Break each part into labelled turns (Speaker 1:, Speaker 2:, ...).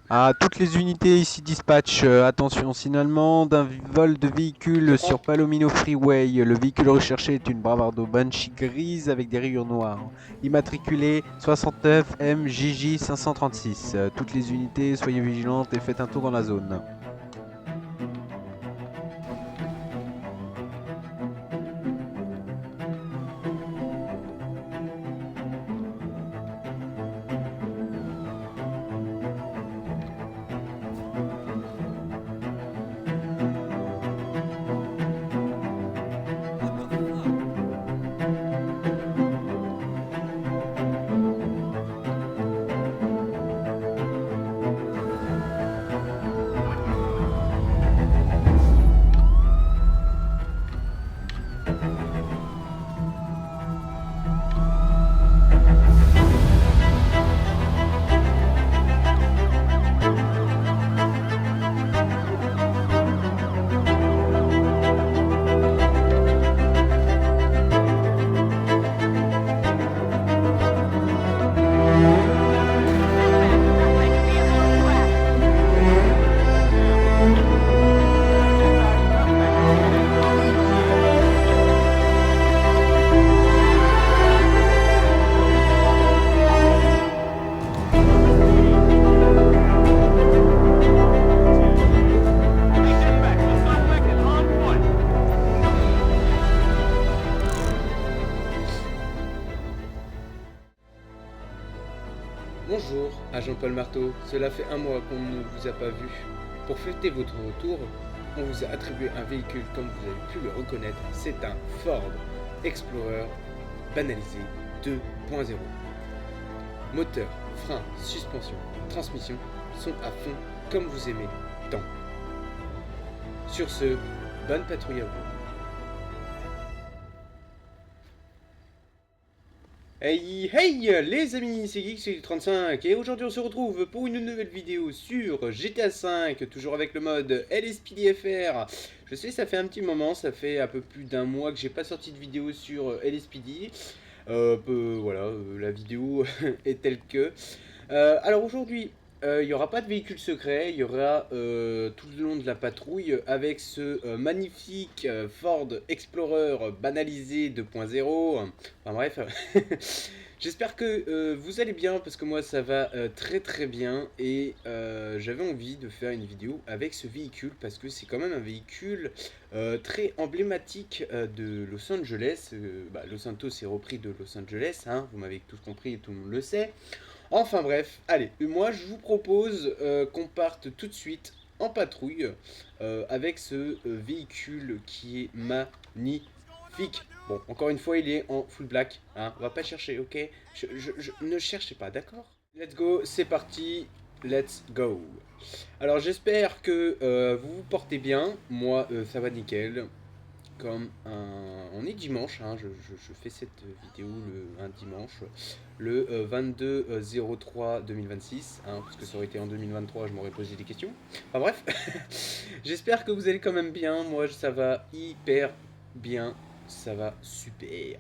Speaker 1: À toutes les unités ici dispatch, attention, signalement d'un vol de véhicule sur Palomino Freeway. Le véhicule recherché est une Bravado Banshee grise avec des rayures noires. Immatriculé 69 MJJ 536. Toutes les unités, soyez vigilantes et faites un tour dans la zone.
Speaker 2: Bonjour, agent Paul Marteau. Cela fait un mois qu'on ne vous a pas vu. Pour fêter votre retour, on vous a attribué un véhicule comme vous avez pu le reconnaître. C'est un Ford Explorer banalisé 2.0. Moteur, frein, suspension, transmission sont à fond comme vous aimez tant. Sur ce, bonne patrouille à vous. Hey hey les amis, c'est Geeks35 et aujourd'hui on se retrouve pour une nouvelle vidéo sur GTA V, toujours avec le mode LSPDFR. Je sais, ça fait un petit moment, ça fait un peu plus d'un mois que j'ai pas sorti de vidéo sur LSPD. Voilà, la vidéo est telle que. Alors aujourd'hui, il n'y aura pas de véhicule secret, il y aura tout le long de la patrouille avec ce magnifique Ford Explorer banalisé 2.0. Enfin bref, j'espère que vous allez bien parce que moi ça va très très bien et j'avais envie de faire une vidéo avec ce véhicule parce que c'est quand même un véhicule très emblématique de Los Angeles. Los Santos est repris de Los Angeles, hein, vous m'avez tous compris et tout le monde le sait. Enfin bref, allez, moi je vous propose qu'on parte tout de suite en patrouille avec ce véhicule qui est magnifique. Bon, encore une fois, il est en full black, hein, on va pas chercher, ok? Ne cherchez pas, d'accord? Let's go, c'est parti, let's go. Alors j'espère que vous vous portez bien, moi ça va nickel. On est dimanche, hein, je fais cette vidéo un dimanche, le 22-03-2026, hein, parce que ça aurait été en 2023, je m'aurais posé des questions. Enfin bref, j'espère que vous allez quand même bien, moi ça va hyper bien, ça va super.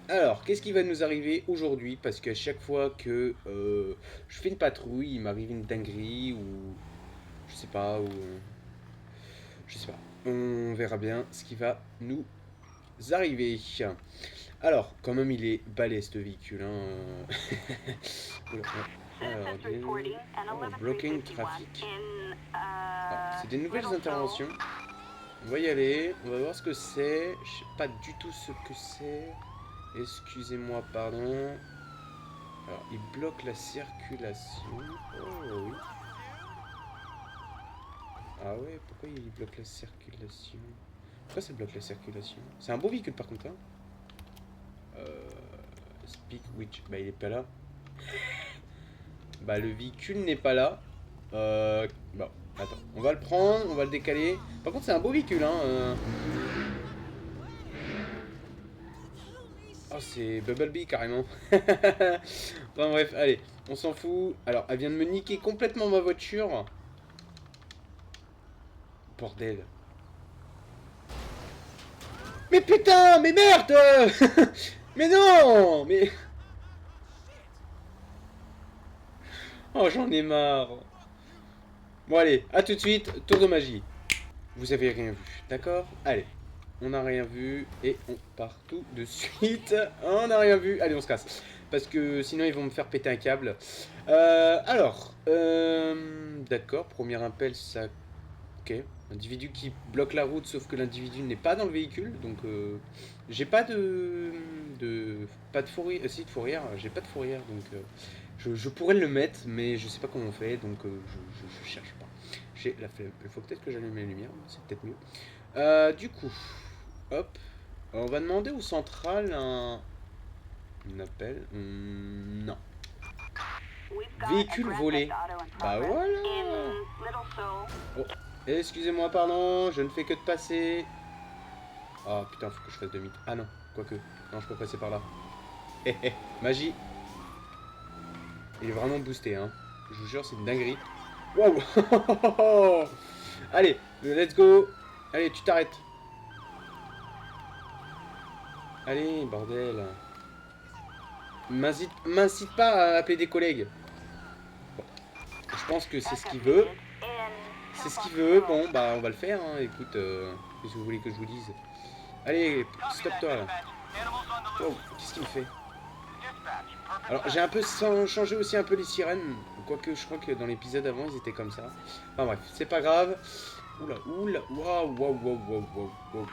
Speaker 2: Alors, qu'est-ce qui va nous arriver aujourd'hui? Parce qu'à chaque fois que je fais une patrouille, il m'arrive une dinguerie ou je sais pas, ou je sais pas. On verra bien ce qui va nous arriver. Alors, quand même, il est balèze ce véhicule. Hein. Oula, alors, blocking trafic. C'est des nouvelles interventions. On va y aller. On va voir ce que c'est. Je sais pas du tout ce que c'est. Excusez-moi, pardon. Alors, il bloque la circulation. Oh oui. Ah ouais, pourquoi il bloque la circulation? Pourquoi ça bloque la circulation? C'est un beau véhicule par contre. Hein. Speak which. Bah il est pas là. Bah le véhicule n'est pas là. Bon, attends. On va le prendre, on va le décaler. Par contre c'est un beau véhicule hein. Oh c'est Bumblebee carrément. Enfin bref, allez, on s'en fout. Alors elle vient de me niquer complètement ma voiture. Bordel. Mais putain, mais merde. Mais non. Mais... Oh j'en ai marre. Bon allez, à tout de suite, tour de magie. Vous avez rien vu, d'accord? Allez, on n'a rien vu et on part tout de suite. On n'a rien vu, allez on se casse. Parce que sinon ils vont me faire péter un câble. D'accord, premier appel, ça... Ok, individu qui bloque la route sauf que l'individu n'est pas dans le véhicule. Donc j'ai pas pas de fourrière, si de fourrière, j'ai pas de fourrière. Donc je pourrais le mettre mais je sais pas comment on fait. Donc je cherche pas. J'ai la flemme. Il faut peut-être que j'allume les lumières, c'est peut-être mieux. Du coup, hop, on va demander au central un appel. Non. Véhicule volé. Bah voilà. Oh, excusez-moi, pardon, je ne fais que de passer. Oh putain, faut que je fasse demi. Ah non, quoique. Non, je peux passer par là. Hé hé, magie. Il est vraiment boosté, hein. Je vous jure, c'est une dinguerie. Wow. Allez, let's go. Allez, tu t'arrêtes. Allez, bordel. M'incite pas à appeler des collègues. Bon, je pense que c'est ce qu'il veut. C'est ce qu'il veut. Bon, bah, on va le faire. Hein. Écoute, qu'est-ce que vous voulez que je vous dise? Allez, stop-toi là. Wow, qu'est-ce qu'il me fait? Alors, j'ai un peu changé aussi un peu les sirènes. Quoique, je crois que dans l'épisode avant, ils étaient comme ça. Enfin bref, c'est pas grave. Oula, oula, waouh, waouh, waouh, waouh, waouh, waouh, waouh,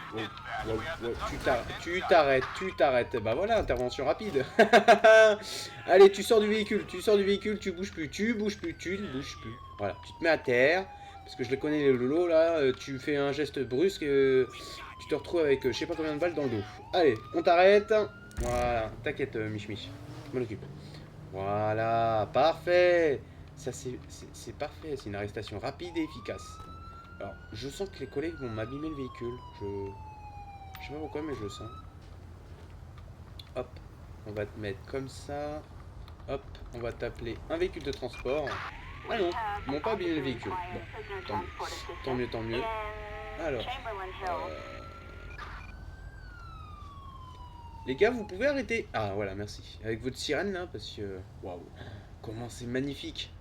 Speaker 2: waouh, tu t'arrêtes. Bah voilà, intervention rapide. Allez, tu sors du véhicule, tu bouges plus, tu ne bouges plus. Voilà, tu te mets à terre, parce que je les connais les lolos là, tu fais un geste brusque, tu te retrouves avec je sais pas combien de balles dans le dos. Allez, on t'arrête. Voilà, t'inquiète, Mich Mich, je m'en occupe. Voilà, parfait. Ça c'est parfait, c'est une arrestation rapide et efficace. Alors, je sens que les collègues vont m'abîmer le véhicule. Je sais pas pourquoi, mais je le sens. Hop, on va te mettre comme ça. Hop, on va t'appeler un véhicule de transport. Ah non, ils m'ont pas abîmé le véhicule. Bon, tant mieux. Tant mieux, tant mieux. Alors, les gars, vous pouvez arrêter. Ah, voilà, merci. Avec votre sirène là, parce que... Waouh, comment c'est magnifique.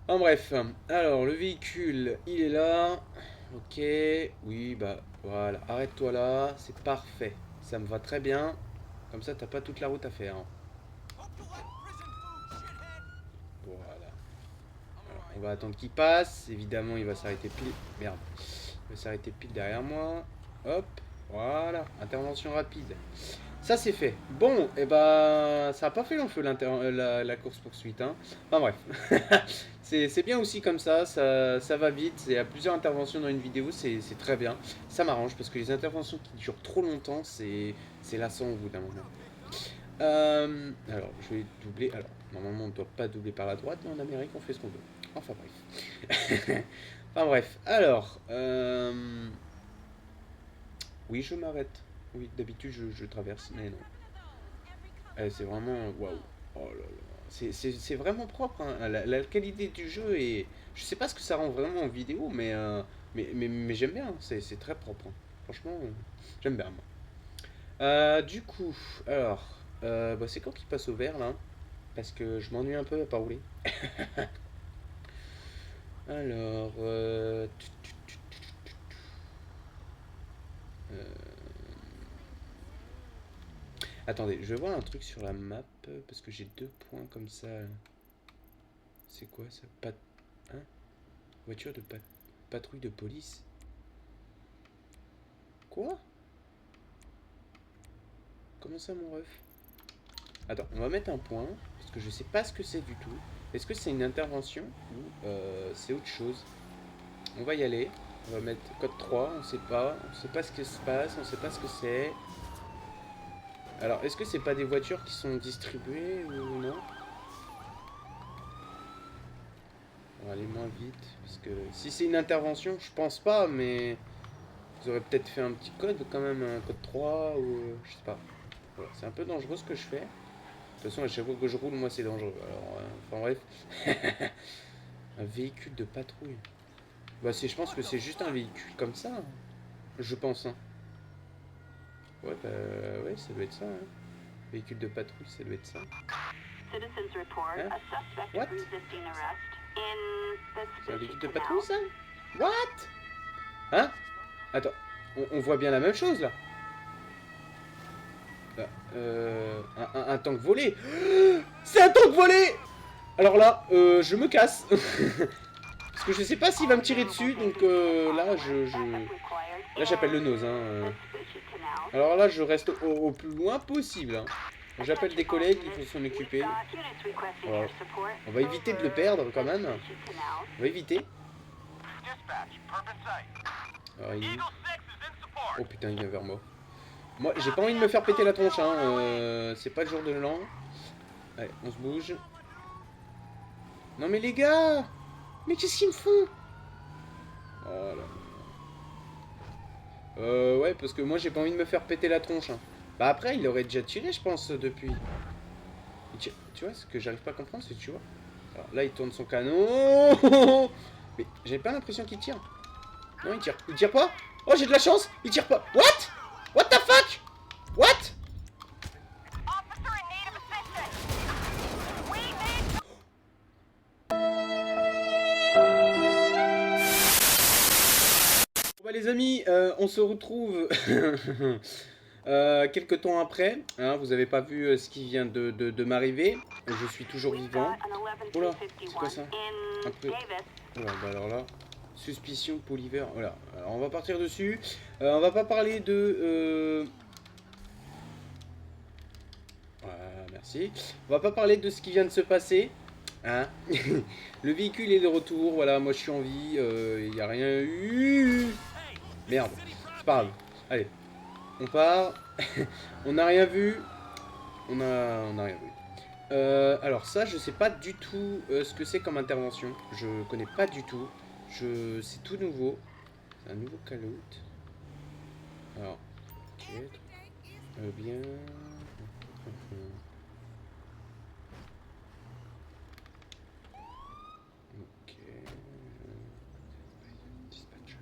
Speaker 2: En bref, alors le véhicule, il est là. Ok, oui, bah voilà, arrête-toi là, c'est parfait. Ça me va très bien. Comme ça, t'as pas toute la route à faire. Voilà. Alors, on va attendre qu'il passe. Évidemment, il va s'arrêter pile. Merde. Il va s'arrêter pile derrière moi. Hop, voilà, intervention rapide. Ça c'est fait. Bon, et bah ça a pas fait long feu la course poursuite. Hein. Enfin bref, c'est bien aussi comme ça va vite. Il y a plusieurs interventions dans une vidéo, c'est très bien. Ça m'arrange parce que les interventions qui durent trop longtemps, c'est lassant au bout d'un moment. Alors, je vais doubler. Alors, normalement on ne doit pas doubler par la droite, mais en Amérique on fait ce qu'on veut. Enfin bref. Enfin bref, alors... Oui, je m'arrête. Oui, d'habitude je traverse, mais non. C'est vraiment... Waouh. Oh là là. C'est vraiment propre. Hein. La qualité du jeu est... Je sais pas ce que ça rend vraiment en vidéo, mais j'aime bien. C'est très propre. Hein. Franchement, j'aime bien. Moi. Du coup, alors... bah, c'est quand qu'il passe au vert, là? Parce que je m'ennuie un peu à pas rouler. Alors... Attendez, je vais voir un truc sur la map, parce que j'ai 2 points comme ça. C'est quoi ça? Hein? Voiture de patrouille de police? Quoi? Comment ça, mon ref? Attends, on va mettre un point, parce que je sais pas ce que c'est du tout. Est-ce que c'est une intervention ou c'est autre chose? On va y aller. On va mettre code 3, on sait pas ce qui se passe, on sait pas ce que c'est. Alors, est-ce que c'est pas des voitures qui sont distribuées ou non? On va aller moins vite, parce que si c'est une intervention, je pense pas, mais vous aurez peut-être fait un petit code quand même, un code 3 ou je sais pas. Voilà, c'est un peu dangereux ce que je fais. De toute façon, à chaque fois que je roule, moi c'est dangereux. Alors, enfin bref. Un véhicule de patrouille. Bah, je pense que c'est juste un véhicule comme ça. Hein. Je pense. Hein. Ouais, bah, ouais, ça doit être ça. Hein. Véhicule de patrouille, ça doit être ça. Hein? What? C'est un véhicule de patrouille, ça? What? Hein? Attends, on voit bien la même chose, là. Là, un tank volé. C'est un tank volé! Alors là, je me casse. Parce que je sais pas s'il va me tirer dessus, donc là, là, j'appelle le nose, hein. Alors là, je reste au plus loin possible, hein. J'appelle des collègues, il faut s'en occuper. Voilà. On va éviter de le perdre, quand même. On va éviter. Alors, oh putain, il vient vers moi. Moi, j'ai pas envie de me faire péter la tronche, hein. C'est pas le jour de l'an. Allez, on se bouge. Non mais les gars! Mais qu'est-ce qu'ils me font? Oh là. Ouais, parce que moi j'ai pas envie de me faire péter la tronche. Hein. Bah après, il aurait déjà tiré, je pense, depuis. Tu vois, ce que j'arrive pas à comprendre, c'est que tu vois. Alors là, il tourne son canon. Mais j'ai pas l'impression qu'il tire. Non, il tire. Il tire pas? Oh, j'ai de la chance! Il tire pas. What? What the fuck? What? Bon bah les amis, on se retrouve quelques temps après. Hein, vous avez pas vu ce qui vient de m'arriver. Je suis toujours vivant. Oula, c'est quoi ça? Un peu. Oula, bah alors là, suspicion polyver. Voilà, alors on va partir dessus. On va pas parler de... Voilà, merci. On va pas parler de ce qui vient de se passer. Hein. Le véhicule est de retour. Voilà, moi je suis en vie. Il n'y a rien eu. Merde, c'est pas grave. Allez, on part. On n'a rien vu. On a rien vu. Alors ça, je sais pas du tout ce que c'est comme intervention. Je connais pas du tout. C'est tout nouveau. C'est un nouveau call-out. Alors, ok. Bien. Ok. Dispatcher.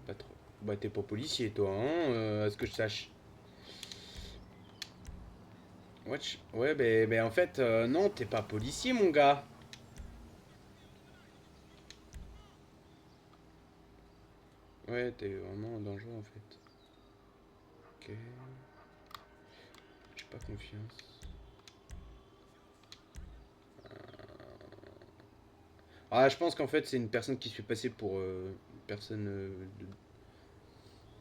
Speaker 2: Pas trop. Bah t'es pas policier toi, hein, à ce que je sache. Watch. Ouais, ben en fait, non, t'es pas policier, mon gars. Ouais, t'es vraiment dangereux, en fait. Ok. J'ai pas confiance. Ah, je pense qu'en fait, c'est une personne qui se fait passer pour une personne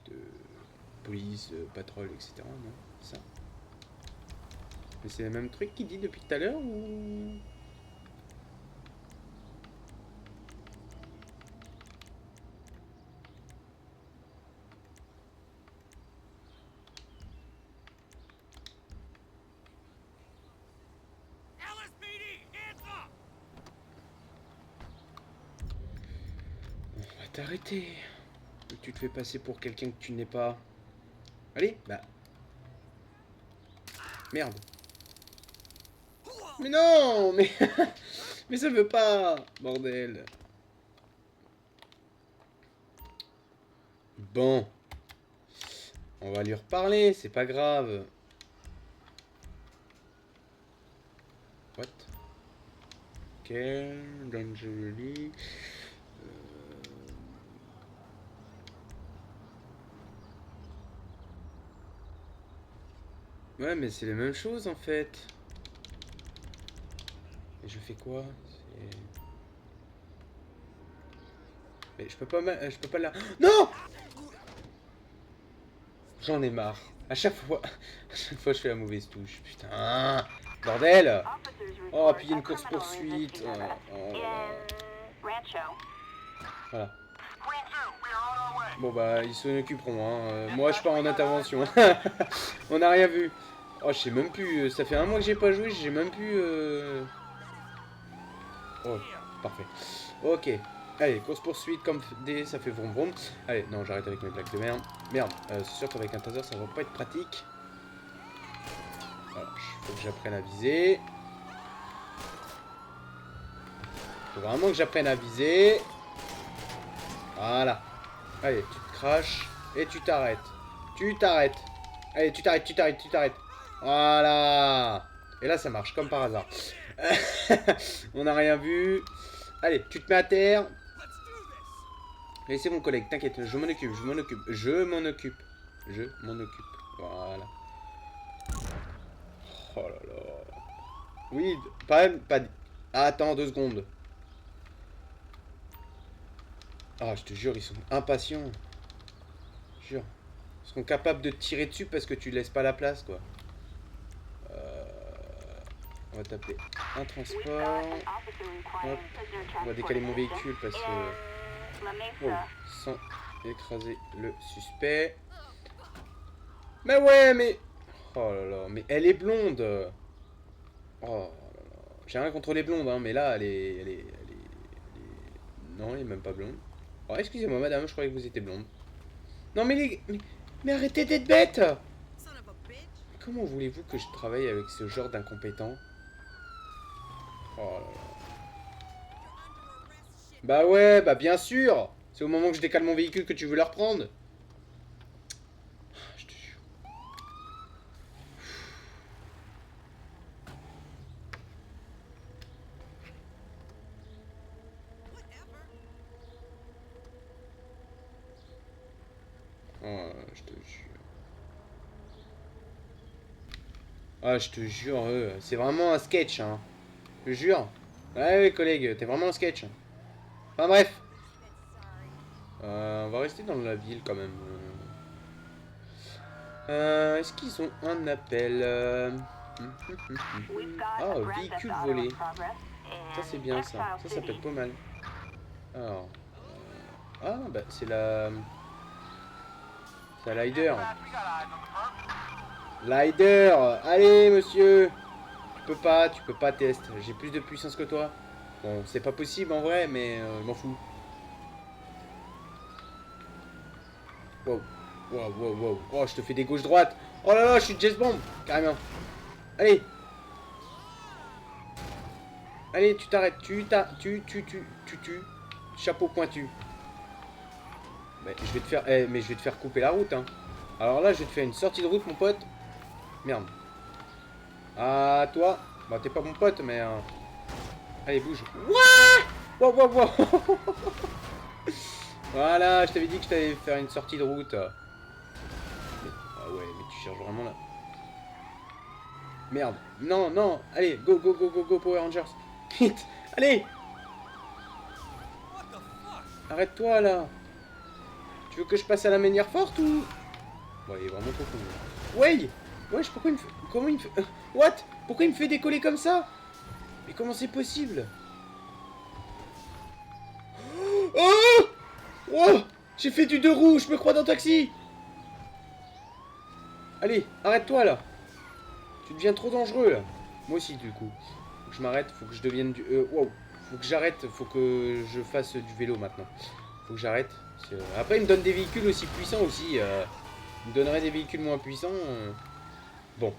Speaker 2: de police, patrouille, etc. Non? Ça. Mais c'est le même truc qu'il dit depuis tout à l'heure ou... On va t'arrêter. Tu te fais passer pour quelqu'un que tu n'es pas. Allez, bah. Merde. Mais non, mais... mais ça veut pas. Bordel. Bon. On va lui reparler, c'est pas grave. What? Ok, dangerously. Ouais, mais c'est la même chose en fait. Et je fais quoi? Mais je peux pas là. Non! J'en ai marre. À chaque fois je fais la mauvaise touche. Putain. Bordel! Oh, puis il y a une course poursuite. Voilà. Bon bah, ils s'en occuperont. Hein. Moi, je pars en intervention. On n'a rien vu. Oh, je sais même plus. Ça fait un mois que j'ai pas joué. J'ai même plus. Oh, parfait. Ok. Allez, course poursuite comme des, ça fait vroom vroom. Allez, non, j'arrête avec mes plaques de merde. Merde, c'est sûr qu'avec un taser ça va pas être pratique. Voilà, faut que j'apprenne à viser. Faut vraiment que j'apprenne à viser. Voilà. Allez, tu te craches et tu t'arrêtes. Tu t'arrêtes. Allez, tu t'arrêtes, tu t'arrêtes, tu t'arrêtes. Voilà. Et là, ça marche comme par hasard. On n'a rien vu. Allez, tu te mets à terre. Laissez mon collègue, t'inquiète, je m'en occupe, je m'en occupe, je m'en occupe. Je m'en occupe. Voilà. Oh là là. Oui, pas... Ah, attends 2 secondes. Ah, je te jure, ils sont impatients. Jure. Ils seront capables de te tirer dessus parce que tu laisses pas la place, quoi. On va t'appeler un transport. Hop. On va décaler mon véhicule parce que... Oh, sans écraser le suspect. Mais ouais, mais... Oh là là, mais elle est blonde. Oh là là. J'ai rien contre les blondes, hein, mais là, Non, elle est même pas blonde. Oh, excusez-moi, madame, je croyais que vous étiez blonde. Non, mais mais arrêtez d'être bête. Comment voulez-vous que je travaille avec ce genre d'incompétent? Oh là là. Bah ouais, bah bien sûr. C'est au moment que je décale mon véhicule que tu veux la reprendre. Je te jure. Oh, je te jure. Ah, je te jure, c'est vraiment un sketch, hein. Je te jure. Ouais, ouais, collègue, t'es vraiment un sketch. Enfin bref. On va rester dans la ville quand même. Est-ce qu'ils ont un appel Ah, véhicule volé. Ça c'est bien ça. Ça peut être pas mal. Alors. Ah, bah c'est la... C'est la Lider. Lider. Allez, monsieur. Tu peux pas test. J'ai plus de puissance que toi. Bon, c'est pas possible en vrai, mais je m'en fous. Wow. Wow, wow, wow. Oh, je te fais des gauches-droites. Oh là là, je suis James Bond. Carrément. Allez. Allez, tu t'arrêtes. Tu. Chapeau pointu. Mais je vais te faire... mais je vais te faire couper la route, hein. Alors là, je vais te faire une sortie de route, mon pote. Merde. Ah, toi. Bah, t'es pas mon pote, mais... Allez, bouge. Wow, wow, wow. Voilà, je t'avais dit que je t'allais faire une sortie de route. Ah ouais, mais tu cherches vraiment là. Merde. Non, non. Allez, go, go, go, go, go, Power Rangers. Vite. Allez. Arrête-toi, là. Tu veux que je passe à la manière forte ou... Bon, il est vraiment trop con. Ouais. Wesh, pourquoi il me fait... Comment il me fait... What? Pourquoi il me fait décoller comme ça? Mais comment c'est possible? Oh! Oh! J'ai fait du 2 roues, je me crois dans Taxi. Allez, arrête-toi là. Tu deviens trop dangereux là. Moi aussi du coup. Faut que je m'arrête, faut que je devienne du... wow. Faut que j'arrête, faut que je fasse du vélo maintenant. Faut que j'arrête. Après il me donne des véhicules aussi puissants aussi. Il me donnerait des véhicules moins puissants. Bon.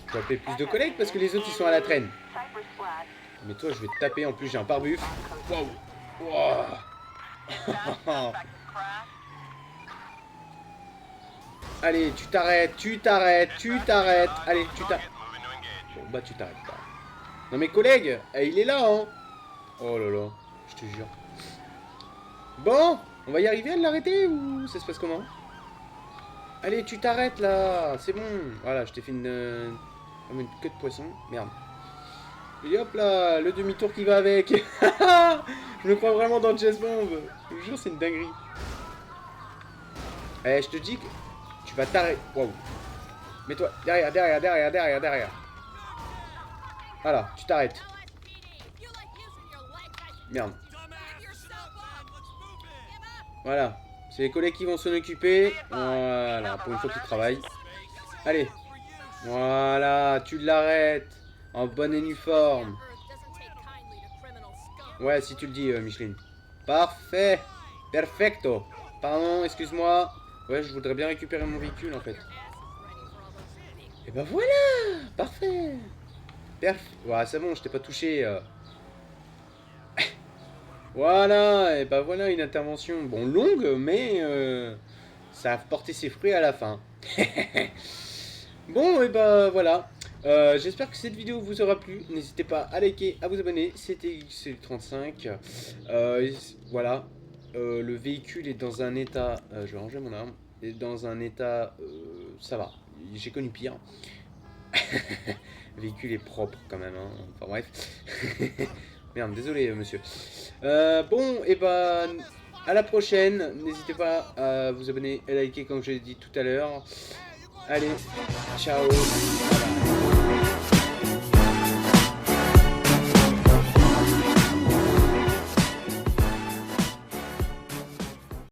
Speaker 2: Je vais appeler plus de collègues parce que les autres ils sont à la traîne. Mais toi je vais te taper, en plus j'ai un pare-buff. Wow. Wow. Allez, tu t'arrêtes. Allez, tu t'arrêtes. Bon, bah tu t'arrêtes pas. Non mais collègue, il est là, hein. Oh là là, je te jure. Bon, on va y arriver à l'arrêter ou ça se passe comment? Allez, tu t'arrêtes là, c'est bon. Voilà, je t'ai fait une queue de poisson. Merde. Et hop là, le demi-tour qui va avec. Je me crois vraiment dans James Bond. Je vous jure, c'est une dinguerie. Eh, je te dis que tu vas t'arrêter. Waouh. Mets-toi derrière. Voilà, tu t'arrêtes. Merde. Voilà. C'est les collègues qui vont s'en occuper. Voilà, pour une fois qu'ils travaillent. Allez. Voilà, tu l'arrêtes. En bon uniforme. Ouais, si tu le dis, Micheline. Parfait. Perfecto. Pardon, excuse-moi. Ouais, je voudrais bien récupérer mon véhicule, en fait. Et ben voilà. Parfait. Ouais, c'est bon, je t'ai pas touché. Voilà, et ben voilà une intervention, bon, longue, mais ça a porté ses fruits à la fin. Bon, et ben voilà. J'espère que cette vidéo vous aura plu. N'hésitez pas à liker, à vous abonner. C'était XC35. Voilà. Le véhicule est dans un état... je vais ranger mon arme. Est dans un état... ça va. J'ai connu pire. Le véhicule est propre quand même. Hein. Enfin bref. Merde, désolé monsieur. Bon, et ben... à la prochaine. N'hésitez pas à vous abonner et à liker comme je l'ai dit tout à l'heure. Allez, ciao.